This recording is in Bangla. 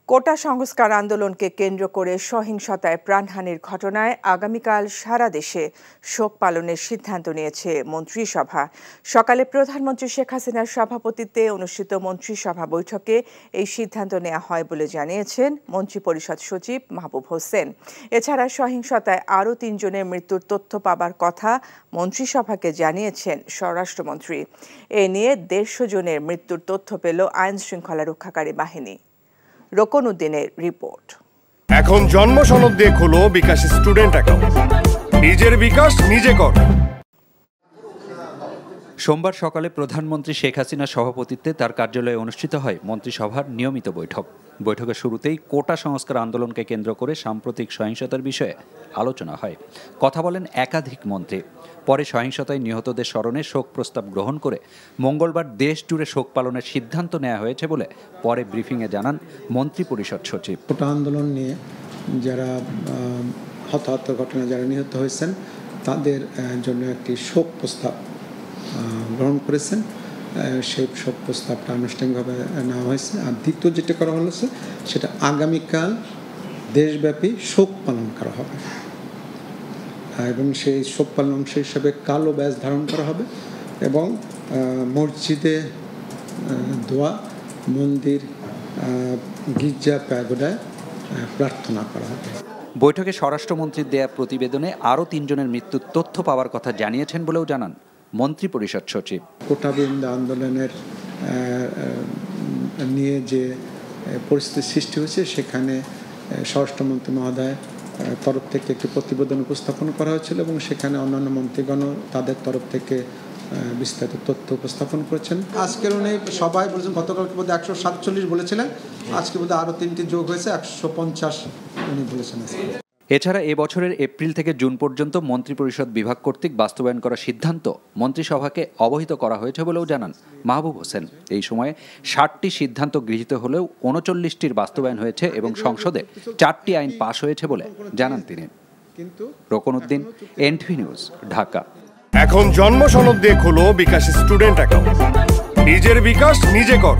কোটা সংস্কার আন্দোলনকে কেন্দ্র করে সহিংসতায় প্রাণহানির ঘটনায় আগামীকাল সারা দেশে শোক পালনের সিদ্ধান্ত নিয়েছে মন্ত্রিসভা। সকালে প্রধানমন্ত্রী শেখ হাসিনার সভাপতিত্বে অনুষ্ঠিত মন্ত্রিসভা বৈঠকে এই সিদ্ধান্ত নেওয়া হয় বলে জানিয়েছেন মন্ত্রিপরিষদ সচিব মাহবুব হোসেন। এছাড়া সহিংসতায় আরও ৩ জনের মৃত্যুর তথ্য পাবার কথা মন্ত্রিসভাকে জানিয়েছেন স্বরাষ্ট্রমন্ত্রী। এ নিয়ে 150 জনের মৃত্যুর তথ্য পেল আইন শৃঙ্খলা রক্ষাকারী বাহিনী। রোকন উদ্দিনের রিপোর্ট। এখন জন্ম সনদ দিয়ে খোলো বিকাশ স্টুডেন্ট অ্যাকাউন্ট। নিজের বিকাশ নিজে কর। সোমবার সকালে প্রধানমন্ত্রী শেখ হাসিনার সভাপতিত্বে তার কার্যালয়ে অনুষ্ঠিত হয় মন্ত্রিসভার নিয়মিত বৈঠক। বৈঠকের শুরুতেই কোটা সংস্কার আন্দোলনকে কেন্দ্র করে সাম্প্রতিক সহিংসতার বিষয়ে আলোচনা হয়। কথা বলেন একাধিক মন্ত্রী। পরে সহিংসতায় নিহতদের স্মরণে শোক প্রস্তাব গ্রহণ করে মঙ্গলবার দেশ জুড়ে শোক পালনের সিদ্ধান্ত নেওয়া হয়েছে বলে পরে ব্রিফিংয়ে জানান মন্ত্রিপরিষদ সচিব। কোটা আন্দোলন নিয়ে যারা হতাহত ঘটনায় যারা নিহত হয়েছেন তাদের জন্য একটি শোক প্রস্তাব গ্রহণ করেছেন। সেই শোক প্রস্তাবটা আনুষ্ঠানিকভাবে নেওয়া হয়েছে। আর দ্বিতীয় যেটা করা হয়েছে সেটা আগামীকাল দেশব্যাপী শোক পালন করা হবে এবং সেই শোক পালন অংশ হিসাবে কালো ব্যাজ ধারণ করা হবে এবং মসজিদে দোয়া, মন্দির, গির্জা, প্যাগোডায় প্রার্থনা করা হবে। বৈঠকে স্বরাষ্ট্রমন্ত্রীর দেয়া প্রতিবেদনে আরও 3 জনের মৃত্যুর তথ্য পাওয়ার কথা জানিয়েছেন বলেও জানান মন্ত্রিপরিষদ সচিব। কোটাবিরোধী আন্দোলনের নিয়ে যে পরিস্থিতি সৃষ্টি হয়েছে সেখানে স্বরাষ্ট্রমন্ত্রী মহোদয় তরফ থেকে একটি প্রতিবেদন উপস্থাপন করা হয়েছিল এবং সেখানে অন্যান্য মন্ত্রীগণও তাদের তরফ থেকে বিস্তারিত তথ্য উপস্থাপন করেছেন। আজকের উনি সবাই বলেছেন, গতকালকে বোধহয় 147 বলেছিলেন, আজকে বোধহয় আরও 3টি যোগ হয়েছে 150 উনি বলেছেন। এছাড়া এবছরের এপ্রিল থেকে জুন পর্যন্ত মন্ত্রিপরিষদ বিভাগ কর্তৃক বাস্তবায়ন করার সিদ্ধান্ত মন্ত্রিসভাকে অবহিত করা হয়েছে বলেও জানান মাহবুব হোসেন। এই সময়ে 60টি সিদ্ধান্ত গৃহীত হলেও 39টির বাস্তবায়ন হয়েছে এবং সংসদে 4টি আইন পাশ হয়েছে বলে জানান তিনি। রোকন উদ্দিন, এনটিভি নিউজ, ঢাকা। এখন জন্ম সনদ দিয়ে খোলো বিকাশ স্টুডেন্ট অ্যাকাউন্ট। নিজের বিকাশ নিজে কর।